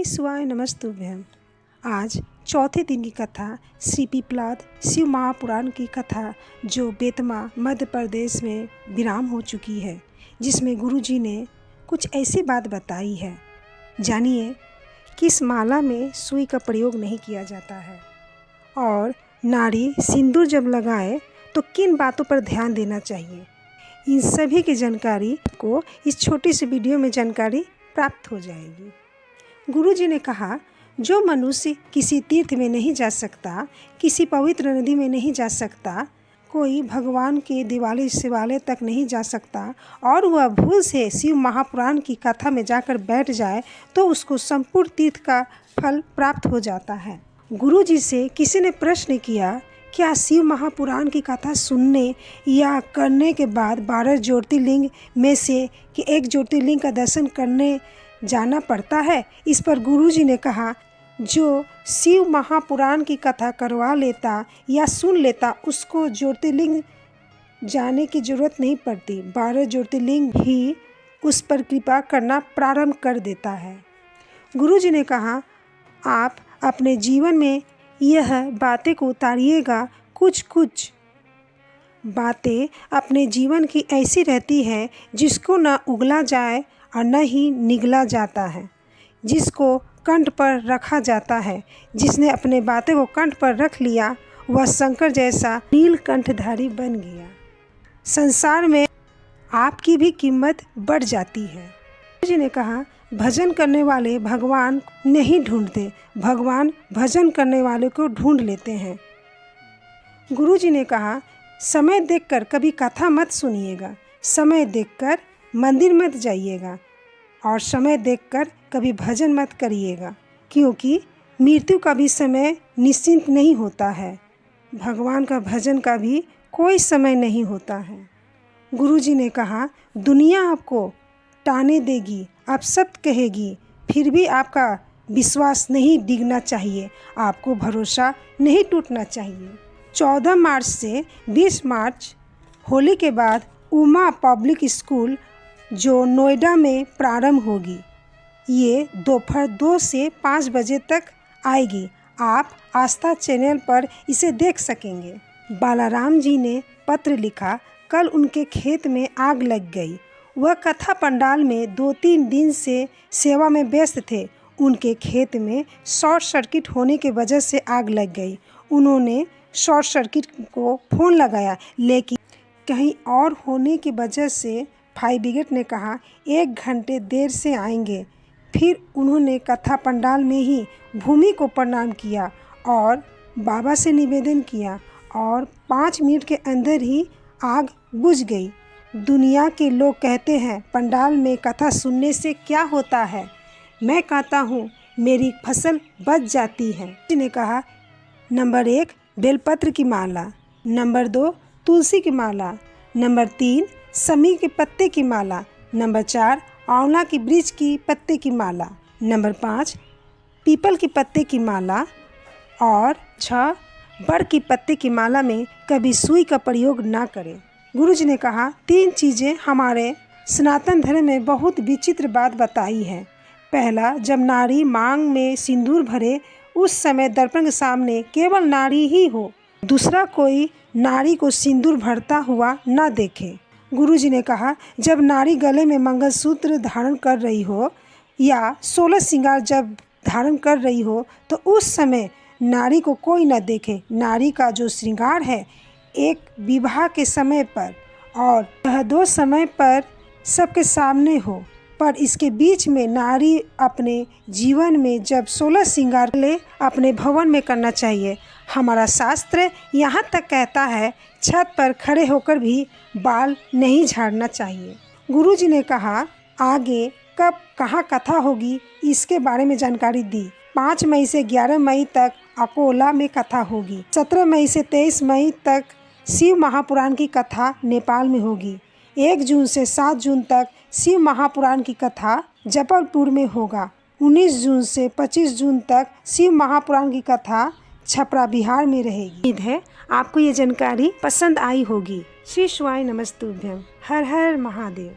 श्री शिवाय नमस्तुभ्यम। आज चौथे दिन की कथा श्री पिपलाद शिव महापुराण की कथा जो बेतमा मध्य प्रदेश में विराम हो चुकी है, जिसमें गुरुजी ने कुछ ऐसी बात बताई है। जानिए किस माला में सुई का प्रयोग नहीं किया जाता है और नारी सिंदूर जब लगाए तो किन बातों पर ध्यान देना चाहिए। इन सभी की जानकारी को इस छोटी सी वीडियो में जानकारी प्राप्त हो जाएगी। गुरुजी ने कहा, जो मनुष्य किसी तीर्थ में नहीं जा सकता, किसी पवित्र नदी में नहीं जा सकता, कोई भगवान के दिवाली शिवालय तक नहीं जा सकता और वह भूल से शिव महापुराण की कथा में जाकर बैठ जाए तो उसको संपूर्ण तीर्थ का फल प्राप्त हो जाता है। गुरुजी से किसी ने प्रश्न किया, क्या शिव महापुराण की कथा सुनने या करने के बाद 12 ज्योतिर्लिंग में से कि एक ज्योतिर्लिंग का दर्शन करने जाना पड़ता है। इस पर गुरुजी ने कहा, जो शिव महापुराण की कथा करवा लेता या सुन लेता उसको ज्योतिर्लिंग जाने की जरूरत नहीं पड़ती। 12 ज्योतिर्लिंग ही उस पर कृपा करना प्रारंभ कर देता है। गुरुजी ने कहा, आप अपने जीवन में यह बातें को उतारिएगा। कुछ बातें अपने जीवन की ऐसी रहती है जिसको न उगला जाए और न ही निगला जाता है, जिसको कंठ पर रखा जाता है। जिसने अपने बातें को कंठ पर रख लिया वह शंकर जैसा नीलकंठधारी बन गया। संसार में आपकी भी कीमत बढ़ जाती है। गुरुजी ने कहा, भजन करने वाले भगवान नहीं ढूंढते, भगवान भजन करने वाले को ढूंढ लेते हैं। गुरुजी ने कहा, समय देखकर कभी कथा मत सुनिएगा, समय देखकर मंदिर मत जाइएगा और समय देखकर कभी भजन मत करिएगा, क्योंकि मृत्यु का भी समय निश्चिंत नहीं होता है, भगवान का भजन का भी कोई समय नहीं होता है। गुरुजी ने कहा, दुनिया आपको ताने देगी, आप सब कहेगी, फिर भी आपका विश्वास नहीं डिगना चाहिए, आपको भरोसा नहीं टूटना चाहिए। 14 मार्च से 20 मार्च होली के बाद उमा पब्लिक स्कूल जो नोएडा में प्रारंभ होगी, ये दोपहर 2 से 5 बजे तक आएगी। आप आस्था चैनल पर इसे देख सकेंगे। बालाराम जी ने पत्र लिखा, कल उनके खेत में आग लग गई। वह कथा पंडाल में 2-3 दिन से सेवा में व्यस्त थे। उनके खेत में शॉर्ट सर्किट होने की वजह से आग लग गई। उन्होंने शॉर्ट सर्किट को फ़ोन लगाया, लेकिन कहीं और होने की वजह से फायर ब्रिगेड ने कहा 1 घंटे देर से आएंगे। फिर उन्होंने कथा पंडाल में ही भूमि को प्रणाम किया और बाबा से निवेदन किया और 5 मिनट के अंदर ही आग बुझ गई। दुनिया के लोग कहते हैं पंडाल में कथा सुनने से क्या होता है। मैं कहता हूँ मेरी फसल बच जाती है। ने कहा, नंबर 1 बेलपत्र की माला, नंबर 2 तुलसी की माला, नंबर 3 समी के पत्ते की माला, नंबर 4 आंवला की वृक्ष की पत्ते की माला, नंबर 5 पीपल के पत्ते की माला और 6 बड़ की पत्ते की माला में कभी सुई का प्रयोग ना करें। गुरुजी ने कहा, 3 चीज़ें हमारे सनातन धर्म में बहुत विचित्र बात बताई है। पहला, जब नारी मांग में सिंदूर भरे उस समय दर्पण के सामने केवल नारी ही हो, दूसरा कोई नारी को सिंदूर भरता हुआ ना देखे। गुरुजी ने कहा, जब नारी गले में मंगलसूत्र धारण कर रही हो या 16 श्रृंगार जब धारण कर रही हो तो उस समय नारी को कोई ना देखे। नारी का जो श्रृंगार है एक विवाह के समय पर और यह 2 समय पर सबके सामने हो, पर इसके बीच में नारी अपने जीवन में जब 16 श्रृंगार ले अपने भवन में करना चाहिए। हमारा शास्त्र यहाँ तक कहता है छत पर खड़े होकर भी बाल नहीं झाड़ना चाहिए। गुरुजी ने कहा, आगे कब कहाँ कथा होगी इसके बारे में जानकारी दी। 5 मई से 11 मई तक अकोला में कथा होगी। 17 मई से 23 मई तक शिव महापुराण की कथा नेपाल में होगी। 1 जून से 7 जून तक शिव महापुराण की कथा जबलपुर में होगा। 19 जून से 25 जून तक शिव महापुराण की कथा छपरा बिहार में रहेगी। उम्मीद है आपको ये जानकारी पसंद आई होगी। श्री शिवाय नमस्तुभ्यम। हर हर महादेव।